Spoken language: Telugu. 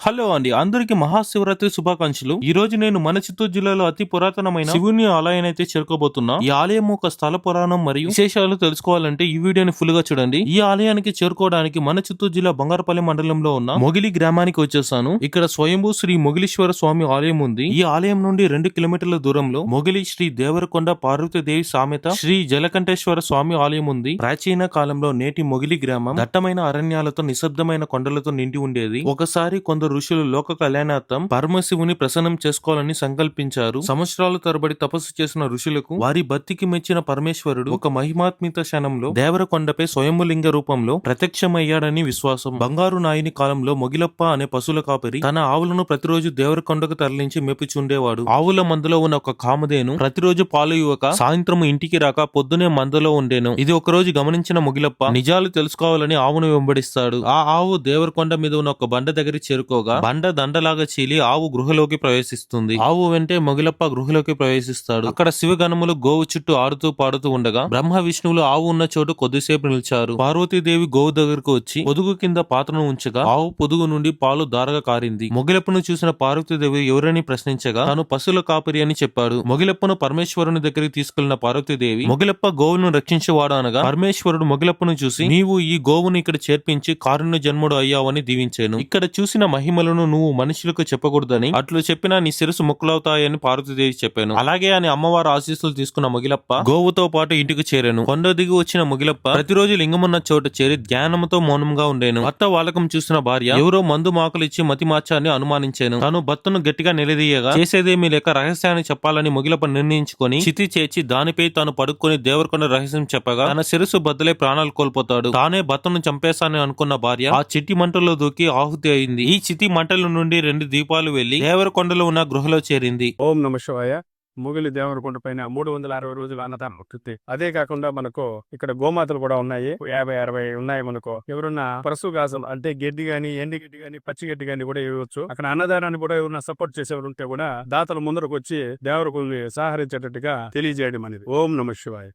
హలో అండి, అందరికి మహాశివరాత్రి శుభాకాంక్షలు. ఈ రోజు నేను మన చిత్తూరు జిల్లాలో అతి పురాతనమైన శివుని ఆలయాన్ని అయితే చేరుకోబోతున్నా. ఈ ఆలయం ఒక స్థల పురాణం మరియు విశేషాలు తెలుసుకోవాలంటే ఈ వీడియోని ఫుల్ గా చూడండి. ఈ ఆలయానికి చేరుకోవడానికి మన చిత్తూరు జిల్లా బంగారపల్లి మండలంలో ఉన్న మొగిలి గ్రామానికి వచ్చేసాను. ఇక్కడ స్వయంభూ శ్రీ మొగిలీశ్వర స్వామి ఆలయం ఉంది. ఈ ఆలయం నుండి 2 కిలోమీటర్ల దూరంలో మొగిలి శ్రీ దేవరకొండ పార్వతీదేవి సామెత శ్రీ జలకంఠేశ్వర స్వామి ఆలయం ఉంది. ప్రాచీన కాలంలో నేటి మొగిలి గ్రామం దట్టమైన అరణ్యాలతో నిశ్శబ్దమైన కొండలతో నిండి ఉండేది. ఒకసారి కొందరు ఋషులు లోక కళ్యాణార్థం పరమశివుని ప్రసన్నం చేసుకోవాలని సంకల్పించారు. సంవత్సరాల తరబడి తపస్సు చేసిన ఋషులకు వారి భక్తికి మెచ్చిన పరమేశ్వరుడు ఒక మహిమాత్మిత క్షణంలో దేవరకొండపై స్వయంభులింగ రూపంలో ప్రత్యక్షమయ్యాడని విశ్వాసం. బంగారు నాయుని కాలంలో మొగిలప్ప అనే పశువుల కాపరి తన ఆవులను ప్రతిరోజు దేవరకొండకు తరలించి మెప్పుచుండేవాడు. ఆవుల మందలో ఉన్న ఒక కామధేను ప్రతిరోజు పాలు ఇవ్వక సాయంత్రం ఇంటికి రాక పొద్దునే మందలో ఉండేను. ఇది ఒక రోజు గమనించిన మొగిలప్ప నిజాలు తెలుసుకోవాలని ఆవును వెంబడిస్తాడు. ఆ ఆవు దేవరకొండ మీద ఉన్న ఒక బండ దగ్గర చేరుకోగా బండ దండలాగా చీలి ఆవు గృహలోకి ప్రవేశిస్తుంది. ఆవు వెంటే మొగిలప్ప గృహలోకి ప్రవేశిస్తాడు. అక్కడ శివగణములు గోవు చుట్టూ ఆడుతూ పాడుతూ ఉండగా బ్రహ్మ విష్ణువులు ఆవు ఉన్న చోటు కొద్దిసేపు నిలిచారు. పార్వతీదేవి గోవు దగ్గరకు వచ్చి పొదుగు కింద పాత్రను ఉంచగా ఆవు పొదుగు నుండి పాలు దారగా కారింది. మొగిలప్పను చూసిన పార్వతీదేవి ఎవరని ప్రశ్నించగా తాను పశువుల కాపరి అని చెప్పాడు. మొగిలప్పను పరమేశ్వరుని దగ్గరికి తీసుకెళ్లిన పార్వతీదేవి మొగిలప్ప గోవును రక్షించేవాడు అనగా పరమేశ్వరుడు మొగిలప్పను చూసి నీవు ఈ గోవును ఇక్కడ చేర్పించి కారుణ్య జన్ముడు అయ్యావని దీవించాను. ఇక్కడ చూసిన మహిమలను నువ్వు మనుషులకు చెప్పకూడదని అట్లు చెప్పినా నీ శిరసు ముక్కలవుతాయని పార్వతీదేవి చెప్పాను. అలాగే అని అమ్మవారు ఆశీస్సులు తీసుకున్న మొగిలప్ప గోవుతో పాటు ఇంటికి చేరాను. కొండ దిగి వచ్చిన మొగిలప్ప ప్రతిరోజు లింగమున్న చోట చేరి ధ్యానంతో మౌనంగా ఉండేను. భర్త వాలకం చూసిన భార్య ఎవరో మందు మాకులు ఇచ్చి మతి మార్చాన్ని అనుమానించాను. తాను భర్తను గట్టిగా నిలదీయగా చేసేదేమీ లేక రహస్యాన్ని చెప్పాలని మొగిలప్ప నిర్ణయించుకొని చితి చేర్చి దానిపై తాను పడుకొని దేవరకొండ రహస్యం చెప్పగా తన శిరసు బద్దలై ప్రాణాలు కోల్పోతాడు. తానే భర్తను చంపేశానని అనుకున్న భార్య ఆ చిట్టి మంటల్లో దూకి ఆహుతి అయింది. ఈ చితి మంటల నుండి 2 దీపాలు వెళ్లి దేవరకొండలో ఉన్న గృహలో చేరింది. ఓం నమ శివాయ. మొగిలి దేవరకొండ పైన 360 రోజులు అన్నదానం ఉంటుంది. అదే కాకుండా మనకు ఇక్కడ గోమాతలు కూడా ఉన్నాయి. 50-60 ఉన్నాయి. మనకు ఎవరున్నా పరశుగాసం అంటే గడ్డి గాని, ఎండి గడ్డి గాని, పచ్చి గడ్డి గాని కూడా ఇవ్వచ్చు. అక్కడ అన్నదానాన్ని కూడా ఎవరన్నా సపోర్ట్ చేసేవారు ఉంటే కూడా దాతలు ముందరకు వచ్చి దేవరకొండని సహకరించేటట్టుగా తెలియజేయడం అనేది. ఓం నమ శివాయ.